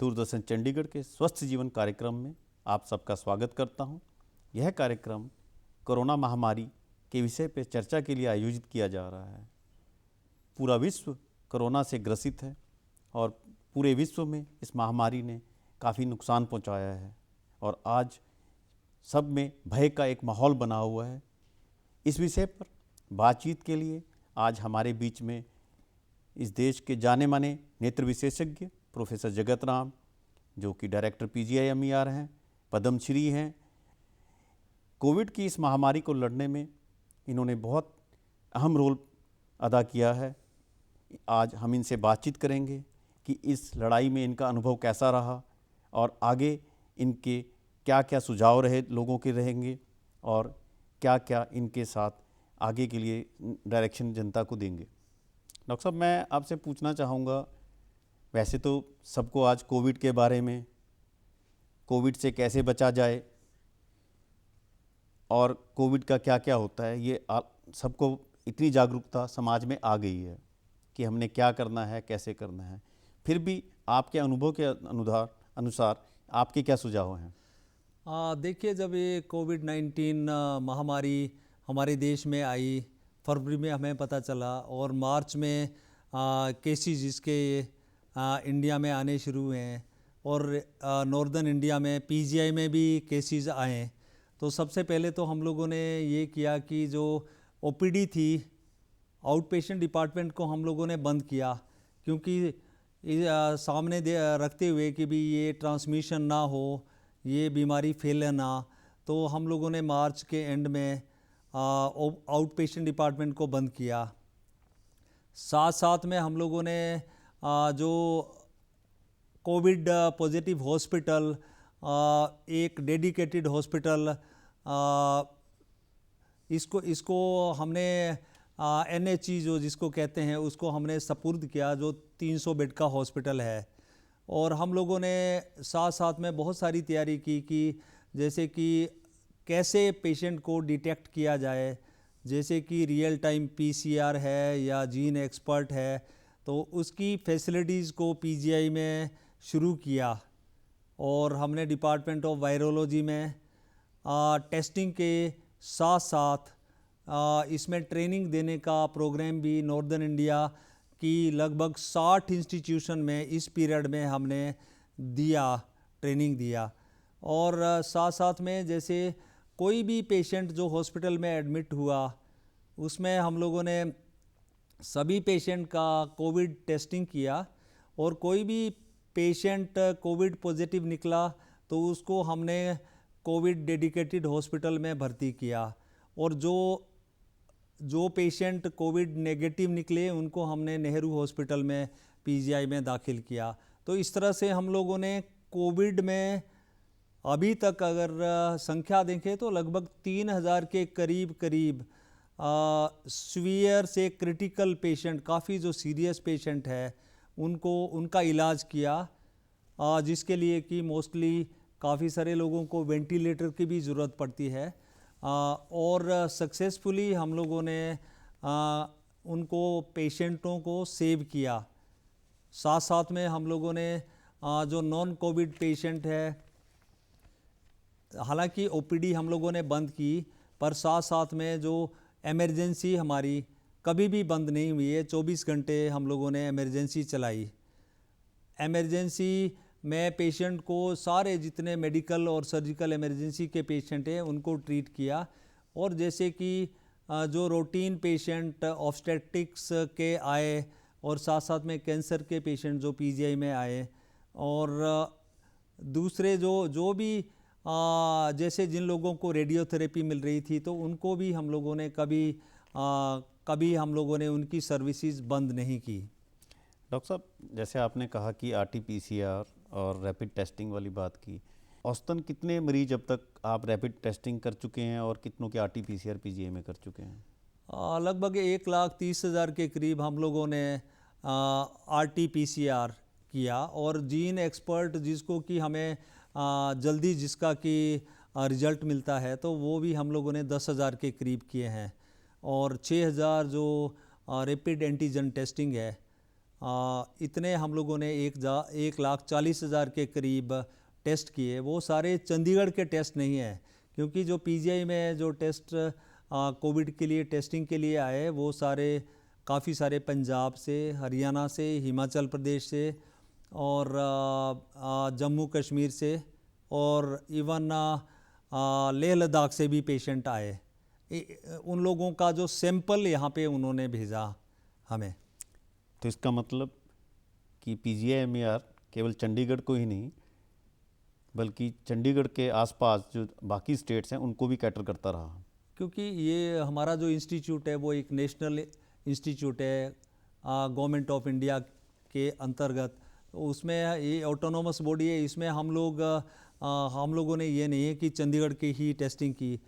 दूरदर्शन चंडीगढ़ के स्वस्थ जीवन कार्यक्रम में आप सबका स्वागत करता हूं। यह कार्यक्रम कोरोना महामारी के विषय पर चर्चा के लिए आयोजित किया जा रहा है। पूरा विश्व कोरोना से ग्रसित है और पूरे विश्व में इस महामारी ने काफ़ी नुकसान पहुंचाया है और आज सब में भय का एक माहौल बना हुआ है। इस विषय पर बातचीत के लिए आज हमारे बीच में इस देश के जाने माने नेत्र विशेषज्ञ प्रोफेसर जगत राम, जो कि डायरेक्टर PGI-MER हैं, पद्मश्री हैं। कोविड की इस महामारी को लड़ने में इन्होंने बहुत अहम रोल अदा किया है। आज हम इनसे बातचीत करेंगे कि इस लड़ाई में इनका अनुभव कैसा रहा और आगे इनके क्या क्या सुझाव लोगों के रहेंगे और क्या क्या इनके साथ आगे के लिए डायरेक्शन जनता को देंगे। डॉक्टर साहब, मैं आपसे पूछना चाहूँगा, वैसे तो सबको आज कोविड के बारे में, कोविड से कैसे बचा जाए और कोविड का क्या क्या होता है, ये सबको इतनी जागरूकता समाज में आ गई है कि हमने क्या करना है, कैसे करना है। फिर भी आपके अनुभव के अनुसार आपके क्या सुझाव हैं? देखिए, जब ये कोविड-19 महामारी हमारे देश में आई, फरवरी में हमें पता चला और मार्च में केसेस इसके इंडिया में आने शुरू हुए हैं और नॉर्दर्न इंडिया में PGI में भी केसेस आए। तो सबसे पहले तो हम लोगों ने ये किया कि जो OPD थी, आउट पेशेंट डिपार्टमेंट को हम लोगों ने बंद किया, क्योंकि सामने रखते हुए कि भी ये ट्रांसमिशन ना हो, ये बीमारी फैले ना, तो हम लोगों ने मार्च के एंड में आउट पेशेंट डिपार्टमेंट को बंद किया। साथ साथ में हम लोगों ने जो कोविड पॉजिटिव हॉस्पिटल, एक डेडिकेटेड हॉस्पिटल, इसको हमने NHE जो जिसको कहते हैं उसको हमने सपुर्द किया, जो 300 बेड का हॉस्पिटल है। और हम लोगों ने साथ साथ में बहुत सारी तैयारी की कि जैसे कि कैसे पेशेंट को डिटेक्ट किया जाए, जैसे कि रियल टाइम PCR है या जीन एक्सपर्ट है, तो उसकी फैसिलिटीज़ को PGI में शुरू किया। और हमने डिपार्टमेंट ऑफ वायरोलॉजी में टेस्टिंग के साथ साथ इसमें ट्रेनिंग देने का प्रोग्राम भी नॉर्दर्न इंडिया की लगभग 60 इंस्टीट्यूशन में इस पीरियड में हमने ट्रेनिंग दिया। और साथ साथ में जैसे कोई भी पेशेंट जो हॉस्पिटल में एडमिट हुआ, उसमें हम लोगों ने सभी पेशेंट का कोविड टेस्टिंग किया और कोई भी पेशेंट कोविड पॉजिटिव निकला तो उसको हमने कोविड डेडिकेटेड हॉस्पिटल में भर्ती किया, और जो पेशेंट कोविड नेगेटिव निकले उनको हमने नेहरू हॉस्पिटल में PGI में दाखिल किया। तो इस तरह से हम लोगों ने कोविड में अभी तक अगर संख्या देखें तो लगभग 3000 के करीब सीवियर से क्रिटिकल पेशेंट, काफ़ी जो सीरियस पेशेंट है, उनका इलाज किया, जिसके लिए कि मोस्टली काफ़ी सारे लोगों को वेंटिलेटर की भी ज़रूरत पड़ती है। और सक्सेसफुली हम लोगों ने उनको पेशेंटों को सेव किया। साथ साथ में हम लोगों ने जो नॉन कोविड पेशेंट है, हालांकि OPD हम लोगों ने बंद की, पर साथ साथ में जो इमरजेंसी हमारी कभी भी बंद नहीं हुई है, 24 घंटे हम लोगों ने इमरजेंसी चलाई। इमरजेंसी में पेशेंट को सारे जितने मेडिकल और सर्जिकल इमरजेंसी के पेशेंट हैं उनको ट्रीट किया। और जैसे कि जो रूटीन पेशेंट ऑब्स्टेट्रिक्स के आए और साथ साथ में कैंसर के पेशेंट जो PGI में आए, और दूसरे जो भी जैसे जिन लोगों को रेडियोथेरेपी मिल रही थी तो उनको भी हम लोगों ने कभी हम लोगों ने उनकी सर्विसेज बंद नहीं की। डॉक्टर साहब, जैसे आपने कहा कि RT-PCR और रैपिड टेस्टिंग वाली बात की, औसतन कितने मरीज अब तक आप रैपिड टेस्टिंग कर चुके हैं और कितनों के RT-PCR PGI में कर चुके हैं? लगभग 1,30,000 के करीब हम लोगों ने RT-PCR किया, और जीन एक्सपर्ट जिसको कि हमें जल्दी जिसका कि रिजल्ट मिलता है, तो वो भी हम लोगों ने 10,000 के करीब किए हैं। और 6,000 जो रैपिड एंटीजन टेस्टिंग है, इतने हम लोगों ने 1,40,000 के करीब टेस्ट किए, वो सारे चंडीगढ़ के टेस्ट नहीं है, क्योंकि जो पीजीआई में जो टेस्ट कोविड के लिए टेस्टिंग के लिए आए वो सारे काफ़ी सारे पंजाब से, हरियाणा से, हिमाचल प्रदेश से और जम्मू कश्मीर से और इवन लेह लद्दाख से भी पेशेंट आए। उन लोगों का जो सैंपल यहाँ पे उन्होंने भेजा हमें। तो इसका मतलब कि पीजीआई-एमईआर केवल चंडीगढ़ को ही नहीं बल्कि चंडीगढ़ के आसपास जो बाकी स्टेट्स हैं उनको भी कैटर करता रहा, क्योंकि ये हमारा जो इंस्टीट्यूट है वो एक नेशनल इंस्टीट्यूट है गवर्नमेंट ऑफ इंडिया के अंतर्गत। उसमें ये ऑटोनोमस बॉडी है, इसमें हम लोगों ने ये नहीं है कि चंडीगढ़ की ही टेस्टिंग की,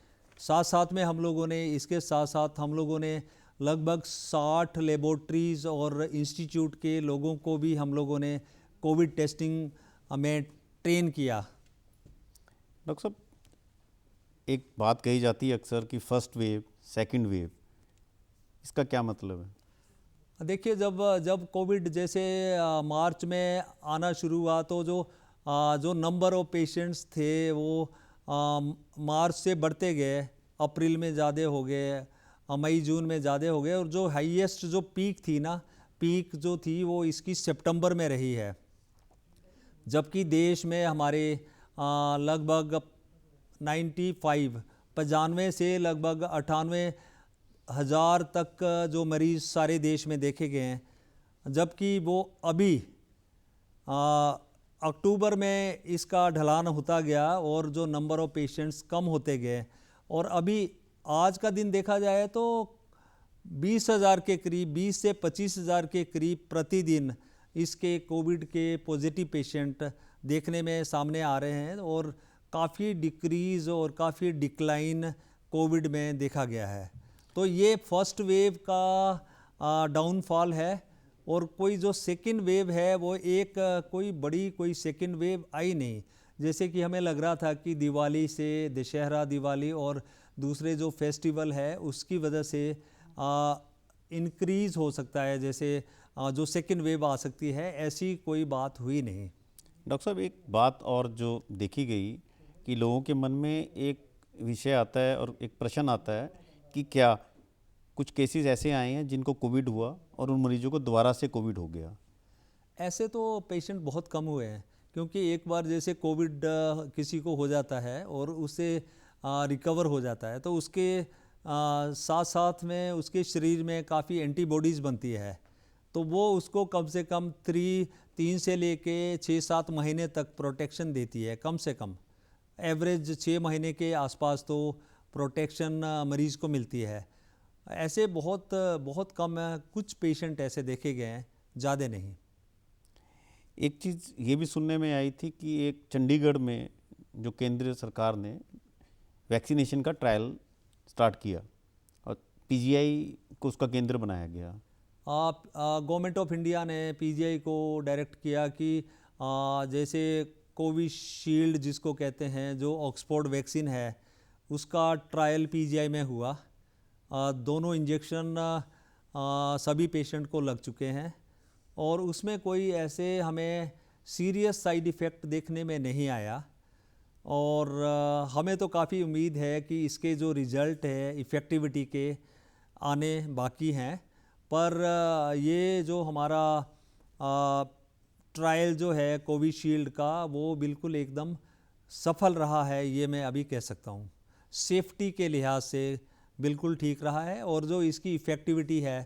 साथ साथ में हम लोगों ने इसके साथ साथ हम लोगों ने लगभग 60 लेबोरेटरीज़ और इंस्टीट्यूट के लोगों को भी हम लोगों ने कोविड टेस्टिंग में ट्रेन किया। डॉक्टर साहब, एक बात कही जाती है अक्सर कि फर्स्ट वेव, सेकंड वेव, इसका क्या मतलब है? देखिए, जब कोविड जैसे मार्च में आना शुरू हुआ तो जो नंबर ऑफ पेशेंट्स थे वो मार्च से बढ़ते गए, अप्रैल में ज़्यादा हो गए, मई जून में ज़्यादा हो गए, और जो हाईएस्ट जो पीक जो थी वो इसकी सितंबर में रही है। जबकि देश में हमारे लगभग 95 से लगभग 98,000 तक जो मरीज़ सारे देश में देखे गए हैं, जबकि वो अभी अक्टूबर में इसका ढलान होता गया और जो नंबर ऑफ पेशेंट्स कम होते गए, और अभी आज का दिन देखा जाए तो 20,000 के करीब, 20 से 25,000 के करीब प्रतिदिन इसके कोविड के पॉजिटिव पेशेंट देखने में सामने आ रहे हैं, और काफ़ी डिक्रीज़ और काफ़ी डिक्लाइन कोविड में देखा गया है। तो ये फर्स्ट वेव का डाउनफॉल है, और कोई जो सेकंड वेव है वो कोई सेकंड वेव आई नहीं। जैसे कि हमें लग रहा था कि दिवाली से, दशहरा, दिवाली और दूसरे जो फेस्टिवल है उसकी वजह से इंक्रीज़ हो सकता है, जैसे जो सेकंड वेव आ सकती है, ऐसी कोई बात हुई नहीं। डॉक्टर साहब, एक बात और जो देखी गई कि लोगों के मन में एक विषय आता है और एक प्रश्न आता है कि क्या कुछ केसेस ऐसे आए हैं जिनको कोविड हुआ और उन मरीजों को दोबारा से कोविड हो गया? ऐसे तो पेशेंट बहुत कम हुए हैं, क्योंकि एक बार जैसे कोविड किसी को हो जाता है और उससे रिकवर हो जाता है तो उसके साथ साथ में उसके शरीर में काफ़ी एंटीबॉडीज़ बनती है, तो वो उसको कम से कम 3 से लेके 6-7 महीने तक प्रोटेक्शन देती है, कम से कम एवरेज 6 महीने के आसपास तो प्रोटेक्शन मरीज़ को मिलती है। ऐसे बहुत कम कुछ पेशेंट ऐसे देखे गए हैं, ज़्यादा नहीं। एक चीज़ ये भी सुनने में आई थी कि एक चंडीगढ़ में जो केंद्र सरकार ने वैक्सीनेशन का ट्रायल स्टार्ट किया और पीजीआई को उसका केंद्र बनाया गया। गवर्नमेंट ऑफ इंडिया ने पीजीआई को डायरेक्ट किया कि जैसे कोविशील्ड जिसको कहते हैं, जो ऑक्सफोर्ड वैक्सीन है, उसका ट्रायल पीजीआई में हुआ। दोनों इंजेक्शन सभी पेशेंट को लग चुके हैं और उसमें कोई ऐसे हमें सीरियस साइड इफ़ेक्ट देखने में नहीं आया, और हमें तो काफ़ी उम्मीद है कि इसके जो रिज़ल्ट है इफ़ेक्टिविटी के आने बाकी हैं। पर ये जो हमारा ट्रायल जो है कोविशील्ड का, वो बिल्कुल एकदम सफल रहा है, ये मैं अभी कह सकता हूँ। सेफ्टी के लिहाज से बिल्कुल ठीक रहा है, और जो इसकी इफ़ेक्टिविटी है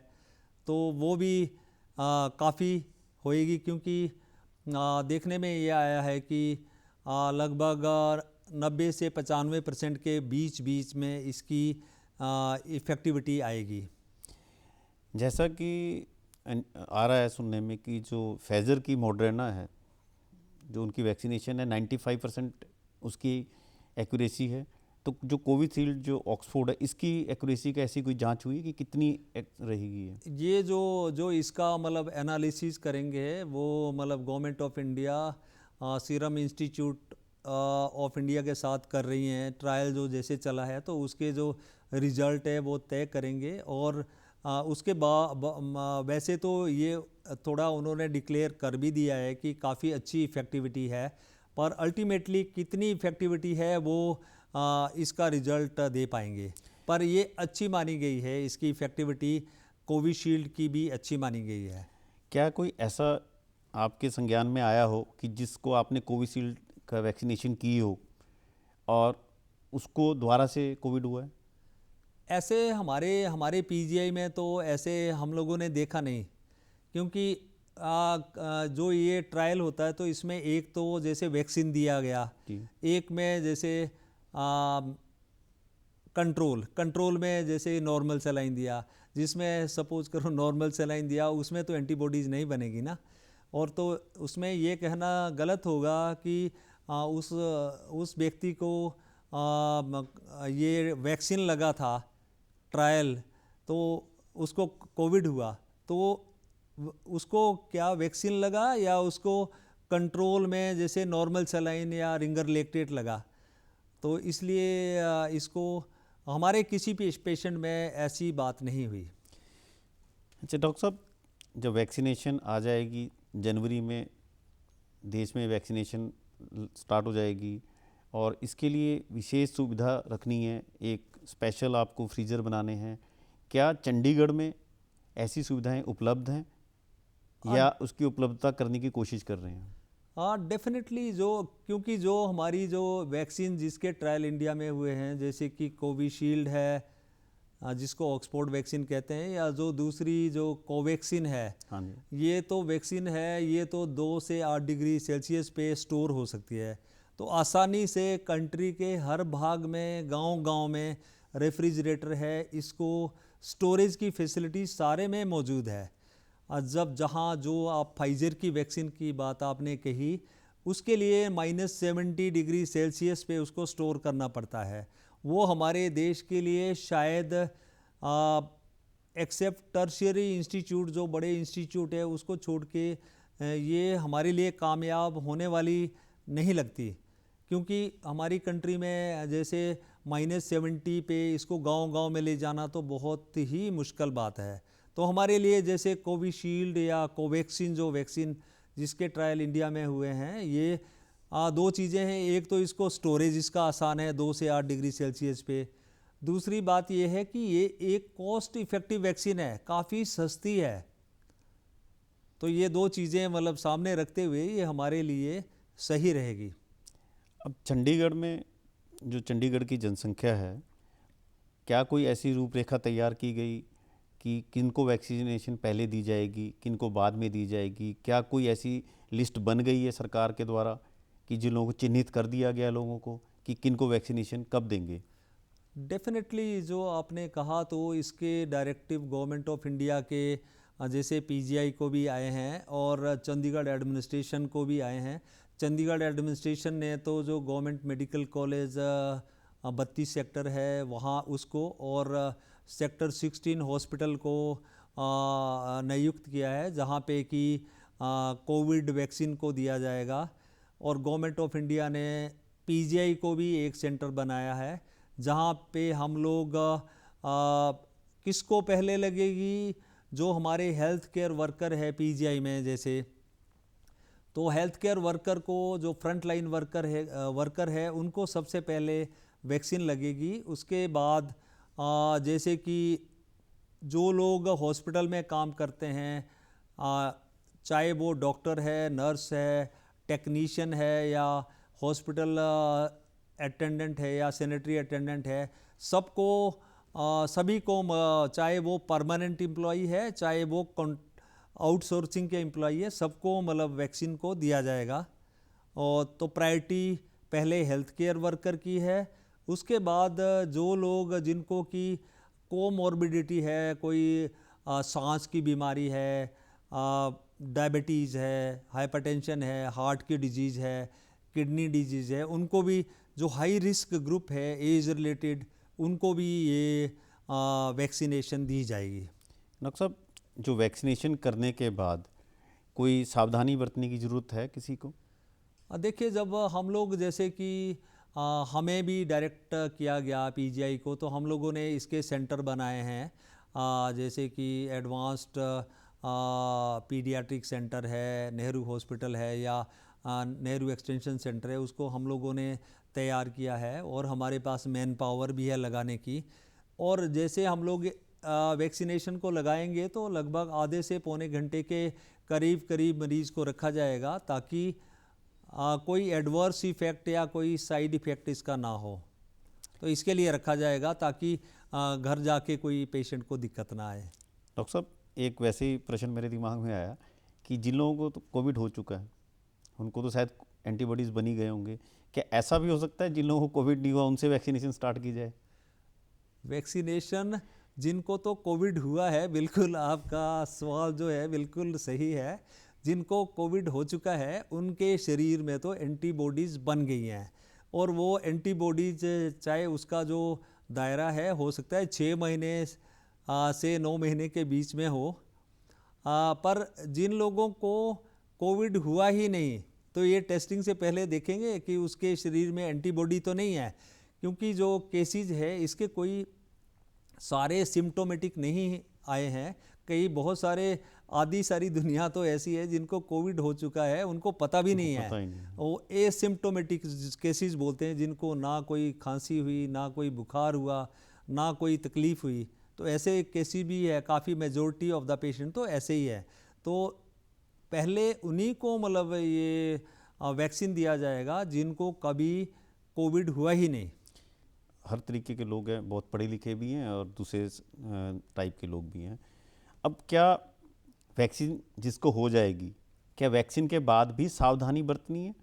तो वो भी काफ़ी होएगी, क्योंकि देखने में ये आया है कि लगभग 90 से 95% के बीच में इसकी इफ़ेक्टिविटी आएगी। जैसा कि आ रहा है सुनने में कि जो फाइज़र की मॉडर्ना है, जो उनकी वैक्सीनेशन है, 95% उसकी एक्यूरेसी है, तो जो कोविशील्ड जो ऑक्सफोर्ड है, इसकी एक्यूरेसी का ऐसी कोई जांच हुई कि कितनी रहेगी? ये जो इसका मतलब एनालिसिस करेंगे वो मतलब government of India serum institute of India के साथ कर रही हैं ट्रायल, जो जैसे चला है तो उसके जो रिज़ल्ट है वो तय करेंगे। और उसके वैसे तो ये थोड़ा उन्होंने डिक्लेयर कर भी दिया है कि काफ़ी अच्छी इफ़ेक्टिविटी है, पर अल्टीमेटली कितनी इफ़ेक्टिविटी है वो इसका रिजल्ट दे पाएंगे। पर ये अच्छी मानी गई है, इसकी इफ़ेक्टिविटी कोविशील्ड की भी अच्छी मानी गई है। क्या कोई ऐसा आपके संज्ञान में आया हो कि जिसको आपने कोविशील्ड का वैक्सीनेशन की हो और उसको दोबारा से कोविड हुआ है? ऐसे हमारे हमारे पीजीआई में तो ऐसे हम लोगों ने देखा नहीं, क्योंकि जो ये ट्रायल होता है तो इसमें एक तो जैसे वैक्सीन दिया गया, जी। एक में जैसे कंट्रोल में जैसे नॉर्मल सलाइन दिया, जिसमें सपोज करो नॉर्मल सलाइन दिया, उसमें तो एंटीबॉडीज़ नहीं बनेगी ना। और तो उसमें ये कहना गलत होगा कि उस व्यक्ति को ये वैक्सीन लगा था ट्रायल, तो उसको कोविड हुआ, तो उसको क्या वैक्सीन लगा या उसको कंट्रोल में जैसे नॉर्मल सलाइन या रिंगर लेक्टेट लगा। तो इसलिए इसको हमारे किसी भी पेशेंट में ऐसी बात नहीं हुई। अच्छा डॉक्टर साहब, जब वैक्सीनेशन आ जाएगी जनवरी में, देश में वैक्सीनेशन स्टार्ट हो जाएगी और इसके लिए विशेष सुविधा रखनी है, एक स्पेशल आपको फ्रीज़र बनाने हैं, क्या चंडीगढ़ में ऐसी सुविधाएं उपलब्ध हैं या उसकी उपलब्धता करने की कोशिश कर रहे हैं? हाँ डेफिनेटली, क्योंकि जो हमारी जो वैक्सीन जिसके ट्रायल इंडिया में हुए हैं, जैसे कि कोविशील्ड है, जिसको ऑक्सफोर्ड वैक्सीन कहते हैं, या जो दूसरी जो कोवैक्सीन है, हाँ जी। ये तो वैक्सीन है, ये तो 2 से 8 डिग्री सेल्सियस पे स्टोर हो सकती है। तो आसानी से कंट्री के हर भाग में, गांव-गांव में रेफ्रिजरेटर है, इसको स्टोरेज की फैसिलिटी सारे में मौजूद है। जब जहाँ जो आप फाइजर की वैक्सीन की बात आपने कही, उसके लिए -70 डिग्री सेल्सियस पे उसको स्टोर करना पड़ता है। वो हमारे देश के लिए शायद एक्सेप्ट टर्शियरी इंस्टीट्यूट, जो बड़े इंस्टीट्यूट है, उसको छोड़ के ये हमारे लिए कामयाब होने वाली नहीं लगती, क्योंकि हमारी कंट्री में जैसे -70 पे इसको गांव-गांव में ले जाना तो बहुत ही मुश्किल बात है। तो हमारे लिए जैसे कोविशील्ड या कोवैक्सीन, जो वैक्सीन जिसके ट्रायल इंडिया में हुए हैं, ये 2 चीज़ें हैं। एक तो इसको स्टोरेज इसका आसान है 2 से 8 डिग्री सेल्सियस पे। दूसरी बात ये है कि ये एक कॉस्ट इफ़ेक्टिव वैक्सीन है, काफ़ी सस्ती है। तो ये 2 चीज़ें मतलब सामने रखते हुए ये हमारे लिए सही रहेगी। अब चंडीगढ़ में, जो चंडीगढ़ की जनसंख्या है, क्या कोई ऐसी रूपरेखा तैयार की गई कि किनको वैक्सीनेशन पहले दी जाएगी, किनको बाद में दी जाएगी? क्या कोई ऐसी लिस्ट बन गई है सरकार के द्वारा कि जिन लोगों को चिन्हित कर दिया गया लोगों को कि किनको वैक्सीनेशन कब देंगे? डेफिनेटली, जो आपने कहा तो इसके डायरेक्टिव गवर्नमेंट ऑफ इंडिया के जैसे पीजीआई को भी आए हैं और चंडीगढ़ एडमिनिस्ट्रेशन को भी आए हैं। चंडीगढ़ एडमिनिस्ट्रेशन ने तो जो गवर्नमेंट मेडिकल कॉलेज 32 सेक्टर है वहाँ उसको, और सेक्टर 16 हॉस्पिटल को नियुक्त किया है, जहाँ पे कि कोविड वैक्सीन को दिया जाएगा। और गवर्नमेंट ऑफ इंडिया ने पीजीआई को भी एक सेंटर बनाया है, जहाँ पे हम लोग किसको पहले लगेगी, जो हमारे हेल्थ केयर वर्कर है पीजीआई में, जैसे तो हेल्थ केयर वर्कर को, जो फ्रंट लाइन वर्कर है उनको सबसे पहले वैक्सीन लगेगी। उसके बाद जैसे कि जो लोग हॉस्पिटल में काम करते हैं, चाहे वो डॉक्टर है, नर्स है, टेक्नीशियन है, या हॉस्पिटल अटेंडेंट है, या सैनिटरी अटेंडेंट है, सभी को चाहे वो परमानेंट एम्प्लॉई है, चाहे वो आउटसोर्सिंग के एम्प्लॉई है, सबको मतलब वैक्सीन को दिया जाएगा। और तो प्रायोरिटी पहले हेल्थ केयर वर्कर की है। उसके बाद जो लोग जिनको कि कोमॉर्बिडिटी है, कोई सांस की बीमारी है, डायबिटीज़ है, हाइपरटेंशन है, हार्ट की डिजीज़ है, किडनी डिजीज़ है, उनको भी, जो हाई रिस्क ग्रुप है एज रिलेटेड, उनको भी ये वैक्सीनेशन दी जाएगी। डॉक्टर साहब, जो वैक्सीनेशन करने के बाद कोई सावधानी बरतने की ज़रूरत है किसी को? देखिए, जब हम लोग जैसे कि हमें भी डायरेक्ट किया गया पीजीआई को, तो हम लोगों ने इसके सेंटर बनाए हैं, जैसे कि एडवांस्ड पीडियाट्रिक सेंटर है, नेहरू हॉस्पिटल है या नेहरू एक्सटेंशन सेंटर है, उसको हम लोगों ने तैयार किया है और हमारे पास मैन पावर भी है लगाने की। और जैसे हम लोग वैक्सीनेशन को लगाएंगे तो लगभग आधे से पौने घंटे के करीब करीब मरीज़ को रखा जाएगा, ताकि कोई एडवर्स इफ़ेक्ट या कोई साइड इफ़ेक्ट इसका ना हो। तो इसके लिए रखा जाएगा ताकि घर जाके कोई पेशेंट को दिक्कत ना आए। डॉक्टर साहब, एक वैसे ही प्रश्न मेरे दिमाग में आया कि जिन लोगों को तो कोविड हो चुका है, उनको तो शायद एंटीबॉडीज़ बनी गए होंगे, क्या ऐसा भी हो सकता है जिन लोगों को कोविड नहीं हुआ उनसे वैक्सीनेशन स्टार्ट की जाए? वैक्सीनेशन जिनको तो कोविड हुआ है, बिल्कुल आपका सवाल जो है बिल्कुल सही है। जिनको कोविड हो चुका है उनके शरीर में तो एंटीबॉडीज़ बन गई हैं, और वो एंटीबॉडीज चाहे उसका जो दायरा है हो सकता है 6 महीने से 9 महीने के बीच में हो, पर जिन लोगों को कोविड हुआ ही नहीं तो ये टेस्टिंग से पहले देखेंगे कि उसके शरीर में एंटीबॉडी तो नहीं है, क्योंकि जो केसेस है इसके कोई सारे सिम्टोमेटिक नहीं आए हैं। कई बहुत सारे आधी सारी दुनिया तो ऐसी है जिनको कोविड हो चुका है, उनको पता भी नहीं पता है। ही नहीं है। वो एसिम्टोमेटिक केसेस बोलते हैं, जिनको ना कोई खांसी हुई, ना कोई बुखार हुआ, ना कोई तकलीफ़ हुई। तो ऐसे केसेस भी है, काफ़ी मेजॉरिटी ऑफ द पेशेंट तो ऐसे ही है। तो पहले उन्हीं को मतलब ये वैक्सीन दिया जाएगा जिनको कभी कोविड हुआ ही नहीं। हर तरीके के लोग हैं, बहुत पढ़े लिखे भी हैं और दूसरे टाइप के लोग भी हैं। अब क्या वैक्सीन जिसको हो जाएगी, क्या वैक्सीन के बाद भी सावधानी बरतनी है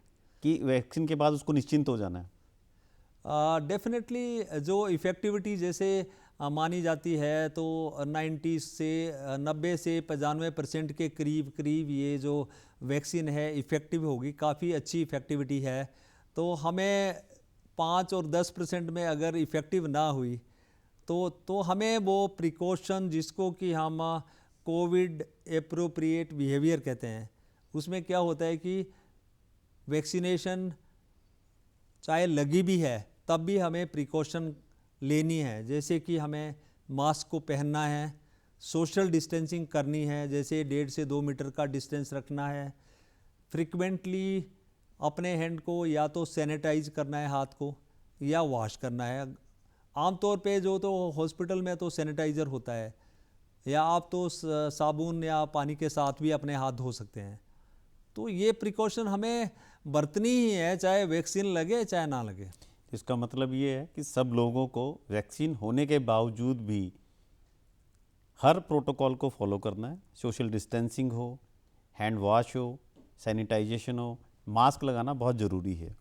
कि वैक्सीन के बाद उसको निश्चिंत हो जाना है? डेफिनेटली जो इफ़ेक्टिविटी जैसे मानी जाती है तो 90 से 90 से 95% के करीब करीब ये जो वैक्सीन है इफ़ेक्टिव होगी, काफ़ी अच्छी इफ़ेक्टिविटी है। तो हमें 5 और 10% में अगर इफ़ेक्टिव ना हुई तो हमें वो प्रिकॉशन जिसको कि हम कोविड एप्रोप्रिएट बिहेवियर कहते हैं, उसमें क्या होता है कि वैक्सीनेशन चाहे लगी भी है तब भी हमें प्रिकॉशन लेनी है। जैसे कि हमें मास्क को पहनना है, सोशल डिस्टेंसिंग करनी है, जैसे 1.5 से 2 मीटर का डिस्टेंस रखना है, फ्रिक्वेंटली अपने हैंड को या तो सैनिटाइज करना है, हाथ को, या वॉश करना है। आमतौर पे जो तो हॉस्पिटल में तो सैनिटाइज़र होता है, या आप तो साबुन या पानी के साथ भी अपने हाथ धो सकते हैं। तो ये प्रिकॉशन हमें बरतनी ही है, चाहे वैक्सीन लगे चाहे ना लगे। इसका मतलब ये है कि सब लोगों को वैक्सीन होने के बावजूद भी हर प्रोटोकॉल को फॉलो करना है। सोशल डिस्टेंसिंग हो, हैंड वॉश हो, सैनिटाइजेशन हो, मास्क लगाना बहुत ज़रूरी है।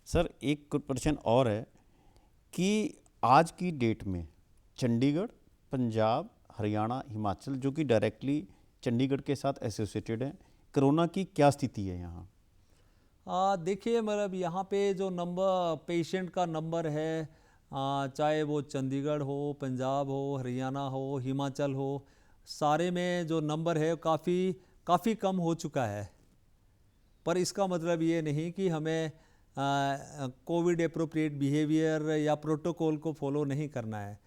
सर, एक प्रश्न और है कि आज की डेट में चंडीगढ़, पंजाब, हरियाणा, हिमाचल, जो कि डायरेक्टली चंडीगढ़ के साथ एसोसिएटेड हैं, कोरोना की क्या स्थिति है यहाँ? देखिए, मतलब यहाँ पे जो नंबर पेशेंट का नंबर है, चाहे वो चंडीगढ़ हो, पंजाब हो, हरियाणा हो, हिमाचल हो, सारे में जो नंबर है काफ़ी कम हो चुका है। पर इसका मतलब ये नहीं कि हमें कोविड एप्रोप्रिएट बिहेवियर या प्रोटोकॉल को फॉलो नहीं करना है।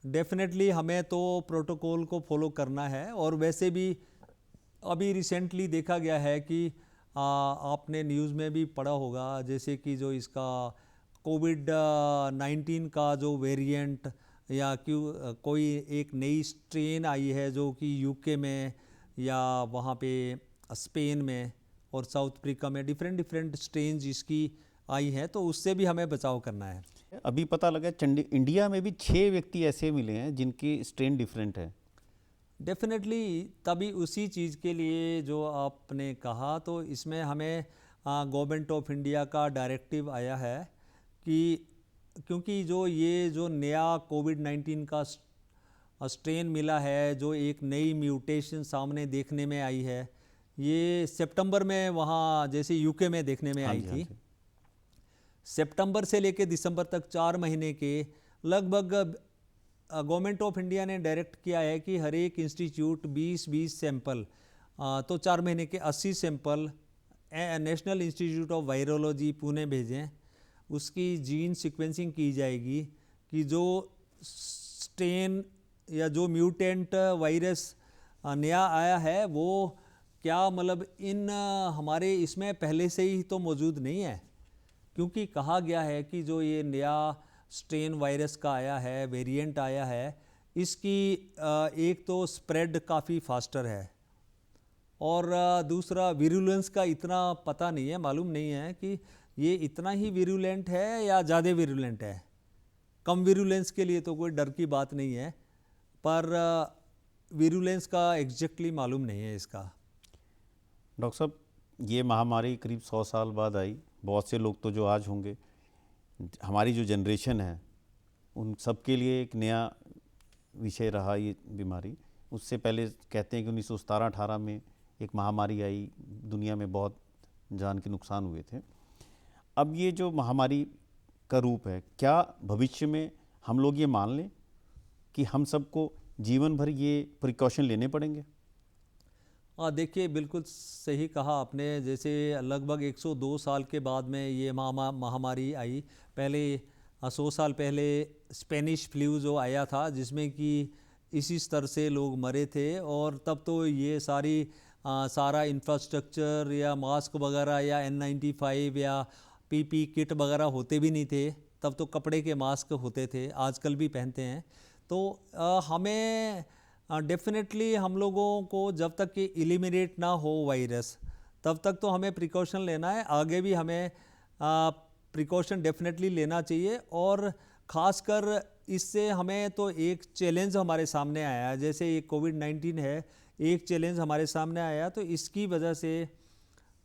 डेफिनेटली हमें तो प्रोटोकॉल को फॉलो करना है। और वैसे भी अभी रिसेंटली देखा गया है कि आपने न्यूज़ में भी पढ़ा होगा, जैसे कि जो इसका कोविड-19 का जो वेरिएंट या कोई एक नई स्ट्रेन आई है जो कि यूके में या वहाँ पे स्पेन में और साउथ अफ्रीका में डिफरेंट स्ट्रेन जिसकी आई है, तो उससे भी हमें बचाव करना है। अभी पता लगा इंडिया में भी 6 व्यक्ति ऐसे मिले हैं जिनकी स्ट्रेन डिफरेंट है। डेफिनेटली तभी उसी चीज़ के लिए जो आपने कहा, तो इसमें हमें गवर्नमेंट ऑफ इंडिया का डायरेक्टिव आया है कि क्योंकि जो नया कोविड-19 का स्ट्रेन मिला है, जो एक नई म्यूटेशन सामने देखने में आई है, ये सितंबर में वहाँ जैसे यूके में देखने में हाँ आई जी, हाँ थी। जी। सितंबर से लेकर दिसंबर तक 4 महीने के लगभग गवर्नमेंट ऑफ इंडिया ने डायरेक्ट किया है कि हर एक इंस्टीट्यूट 20-20 सैंपल, तो 4 महीने के 80 sample national institute of virology Pune भेजें। उसकी जीन सीक्वेंसिंग की जाएगी कि जो स्ट्रेन या जो म्यूटेंट वायरस नया आया है वो क्या मतलब इन हमारे इसमें पहले से ही तो मौजूद नहीं है, क्योंकि कहा गया है कि जो ये नया स्ट्रेन वायरस का आया है, वेरिएंट आया है, इसकी एक तो स्प्रेड काफ़ी फास्टर है और दूसरा विरुलेंस का इतना पता नहीं है, मालूम नहीं है कि ये इतना ही विरुलेंट है या ज़्यादा विरुलेंट है। कम विरुलेंस के लिए तो कोई डर की बात नहीं है, पर विरुलेंस का एग्जैक्टली मालूम नहीं है इसका। डॉक्टर साहब, ये महामारी करीब 100 साल बाद आई। बहुत से लोग तो जो आज होंगे, हमारी जो जनरेशन है, उन सब के लिए एक नया विषय रहा ये बीमारी। उससे पहले कहते हैं कि 1917-18 में एक महामारी आई, दुनिया में बहुत जान के नुकसान हुए थे। अब ये जो महामारी का रूप है, क्या भविष्य में हम लोग ये मान लें कि हम सबको जीवन भर ये प्रिकॉशन लेने पड़ेंगे? हाँ, देखिए बिल्कुल सही कहा आपने। जैसे लगभग 102 साल के बाद में ये महामारी आई। पहले 100 साल पहले स्पेनिश फ्लू जो आया था, जिसमें कि इसी स्तर से लोग मरे थे, और तब तो ये सारा इंफ्रास्ट्रक्चर या मास्क वगैरह या N95 या PP किट वगैरह होते भी नहीं थे। तब तो कपड़े के मास्क होते थे, आजकल भी पहनते हैं। तो हमें डेफिनेटली हम लोगों को जब तक कि एलिमिनेट ना हो वायरस, तब तक तो हमें प्रिकॉशन लेना है। आगे भी हमें प्रिकॉशन डेफिनेटली लेना चाहिए, और ख़ासकर इससे हमें तो एक चैलेंज हमारे सामने आया है। जैसे ये कोविड-19 है, एक चैलेंज हमारे सामने आया, तो इसकी वजह से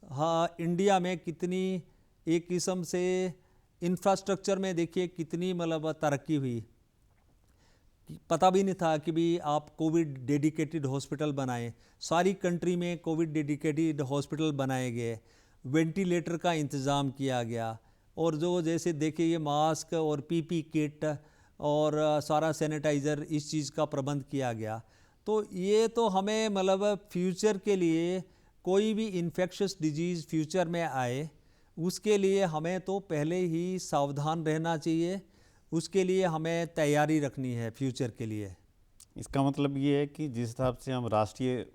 हाँ, इंडिया में कितनी एक किस्म से इंफ्रास्ट्रक्चर में देखिए कितनी मतलब तरक्की हुई। पता भी नहीं था कि भी आप कोविड डेडिकेटेड हॉस्पिटल बनाएं। सारी कंट्री में कोविड डेडिकेटेड हॉस्पिटल बनाए गए, वेंटिलेटर का इंतज़ाम किया गया, और जो जैसे देखिए ये मास्क और PP किट और सारा सैनिटाइज़र, इस चीज़ का प्रबंध किया गया। तो ये तो हमें मतलब फ्यूचर के लिए कोई भी इन्फेक्शस डिजीज़ फ्यूचर में आए, उसके लिए हमें तो पहले ही सावधान रहना चाहिए। उसके लिए हमें तैयारी रखनी है फ्यूचर के लिए। इसका मतलब ये है कि जिस हिसाब से हम राष्ट्रीय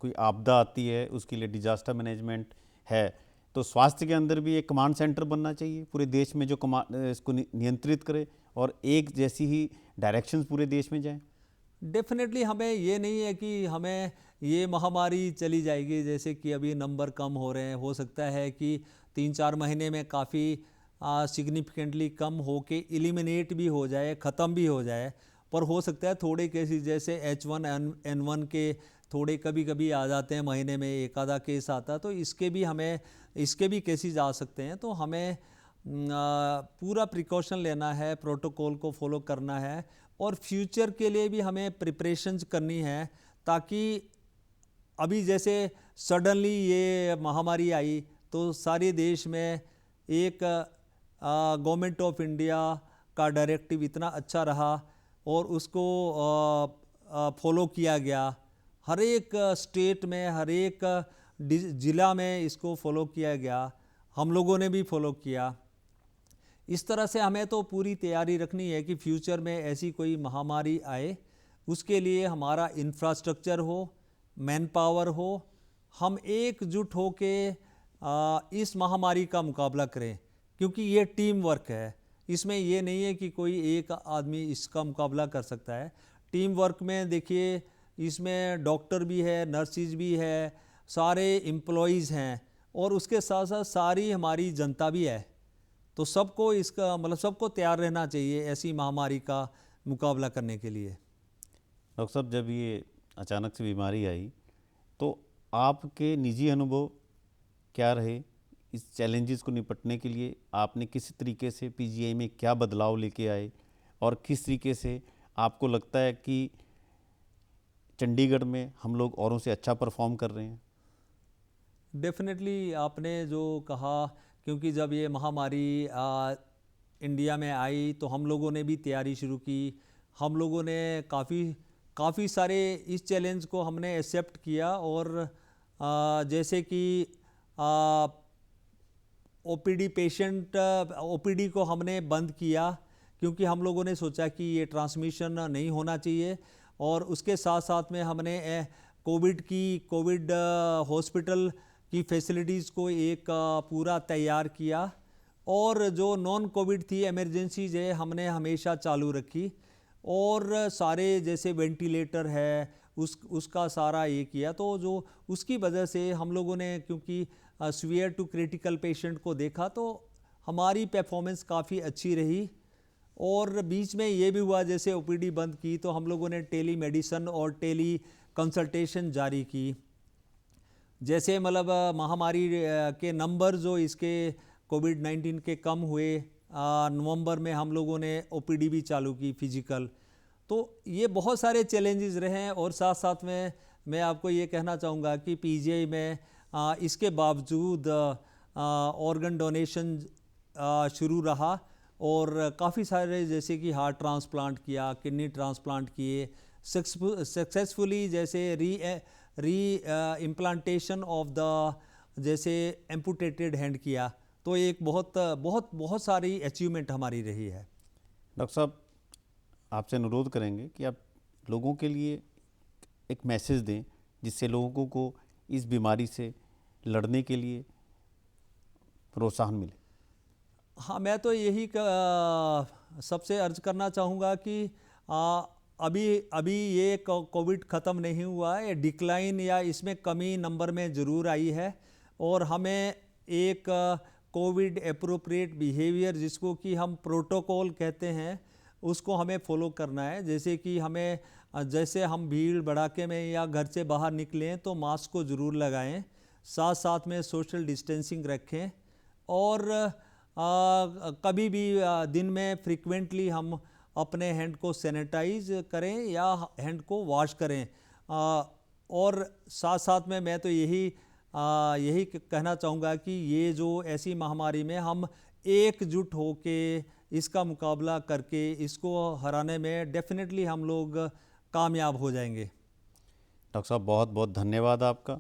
कोई आपदा आती है, उसके लिए डिजास्टर मैनेजमेंट है, तो स्वास्थ्य के अंदर भी एक कमांड सेंटर बनना चाहिए पूरे देश में, जो इसको नियंत्रित करे और एक जैसी ही डायरेक्शंस पूरे देश में जाएं। डेफिनेटली हमें ये नहीं है कि हमें ये महामारी चली जाएगी, जैसे कि अभी नंबर कम हो रहे हैं, हो सकता है कि 3-4 महीने में काफ़ी सिग्निफिकेंटली कम हो के एलिमिनेट भी हो जाए, ख़त्म भी हो जाए। पर हो सकता है थोड़े केसेस जैसे H1N1 के थोड़े कभी कभी आ जाते हैं, महीने में एक आधा केस आता, तो इसके भी केसेस आ सकते हैं। तो हमें पूरा प्रिकॉशन लेना है, प्रोटोकॉल को फॉलो करना है, और फ्यूचर के लिए भी हमें प्रिपरेशंस करनी है, ताकि अभी जैसे सडनली ये महामारी आई तो सारे देश में एक गवर्नमेंट ऑफ इंडिया का डायरेक्टिव इतना अच्छा रहा और उसको फॉलो किया गया। हर एक स्टेट में, हर एक ज़िला में इसको फॉलो किया गया, हम लोगों ने भी फॉलो किया। इस तरह से हमें तो पूरी तैयारी रखनी है कि फ्यूचर में ऐसी कोई महामारी आए, उसके लिए हमारा इंफ्रास्ट्रक्चर हो, मैन पावर हो, हम एकजुट हो के इस महामारी का मुकाबला करें, क्योंकि ये टीम वर्क है। इसमें ये नहीं है कि कोई एक आदमी इसका मुकाबला कर सकता है। टीम वर्क में देखिए, इसमें डॉक्टर भी है, नर्सिस भी है, सारे एम्प्लॉइज़ हैं, और उसके साथ साथ सारी हमारी जनता भी है। तो सबको इसका मतलब सबको तैयार रहना चाहिए ऐसी महामारी का मुकाबला करने के लिए। डॉक्टर साहब, जब ये अचानक से बीमारी आई, तो आपके निजी अनुभव क्या रहे? इस चैलेंजेस को निपटने के लिए आपने किस तरीके से PGI में क्या बदलाव लेके आए, और किस तरीके से आपको लगता है कि चंडीगढ़ में हम लोग औरों से अच्छा परफॉर्म कर रहे हैं? डेफिनेटली आपने जो कहा, क्योंकि जब ये महामारी इंडिया में आई तो हम लोगों ने भी तैयारी शुरू की। हम लोगों ने काफ़ी सारे इस चैलेंज को हमने एक्सेप्ट किया, और जैसे कि OPD को हमने बंद किया, क्योंकि हम लोगों ने सोचा कि ये ट्रांसमिशन नहीं होना चाहिए। और उसके साथ साथ में हमने कोविड हॉस्पिटल की फैसिलिटीज़ को एक पूरा तैयार किया, और जो नॉन कोविड थी इमरजेंसीज है हमने हमेशा चालू रखी, और सारे जैसे वेंटिलेटर है उसका सारा ये किया। तो जो उसकी वजह से हम लोगों ने क्योंकि सीवियर टू क्रिटिकल पेशेंट को देखा तो हमारी परफॉर्मेंस काफ़ी अच्छी रही। और बीच में ये भी हुआ जैसे ओपीडी बंद की तो हम लोगों ने टेली मेडिसन और टेली कंसल्टेशन जारी की। जैसे मतलब महामारी के नंबर जो इसके कोविड-19 के कम हुए, नवंबर में हम लोगों ने ओपीडी भी चालू की फिजिकल। तो ये बहुत सारे चैलेंजेस रहे हैं, और साथ साथ में मैं आपको ये कहना चाहूँगा कि पीजीआई में इसके बावजूद ऑर्गन डोनेशन शुरू रहा, और काफ़ी सारे जैसे कि हार्ट ट्रांसप्लांट किया, किडनी ट्रांसप्लांट किए सक्सेसफुली, जैसे री इम्प्लांटेशन ऑफ द जैसे एम्पुटेटेड हैंड किया। तो एक बहुत बहुत बहुत सारी अचीवमेंट हमारी रही है। डॉक्टर साहब, आपसे अनुरोध करेंगे कि आप लोगों के लिए एक मैसेज दें जिससे लोगों को इस बीमारी से लड़ने के लिए प्रोत्साहन मिले। हाँ, मैं तो यही सबसे अर्ज करना चाहूँगा कि अभी ये कोविड ख़त्म नहीं हुआ है, डिक्लाइन या इसमें कमी नंबर में ज़रूर आई है, और हमें एक कोविड एप्रोप्रिएट बिहेवियर जिसको कि हम प्रोटोकॉल कहते हैं उसको हमें फॉलो करना है। जैसे कि हमें जैसे हम भीड़ भड़ाके में या घर से बाहर निकलें तो मास्क को ज़रूर लगाएं, साथ साथ में सोशल डिस्टेंसिंग रखें, और कभी भी दिन में फ्रीक्वेंटली हम अपने हैंड को सैनिटाइज करें या हैंड को वॉश करें। और साथ साथ में मैं तो यही कहना चाहूँगा कि ये जो ऐसी महामारी में हम एकजुट होके इसका मुकाबला करके इसको हराने में डेफिनेटली हम लोग कामयाब हो जाएंगे। डॉक्टर साहब, बहुत बहुत धन्यवाद आपका।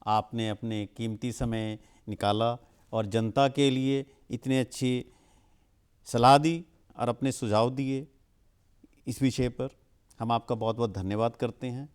आपने अपने कीमती समय निकाला और जनता के लिए इतने अच्छी सलाह दी और अपने सुझाव दिए इस विषय पर। हम आपका बहुत बहुत धन्यवाद करते हैं।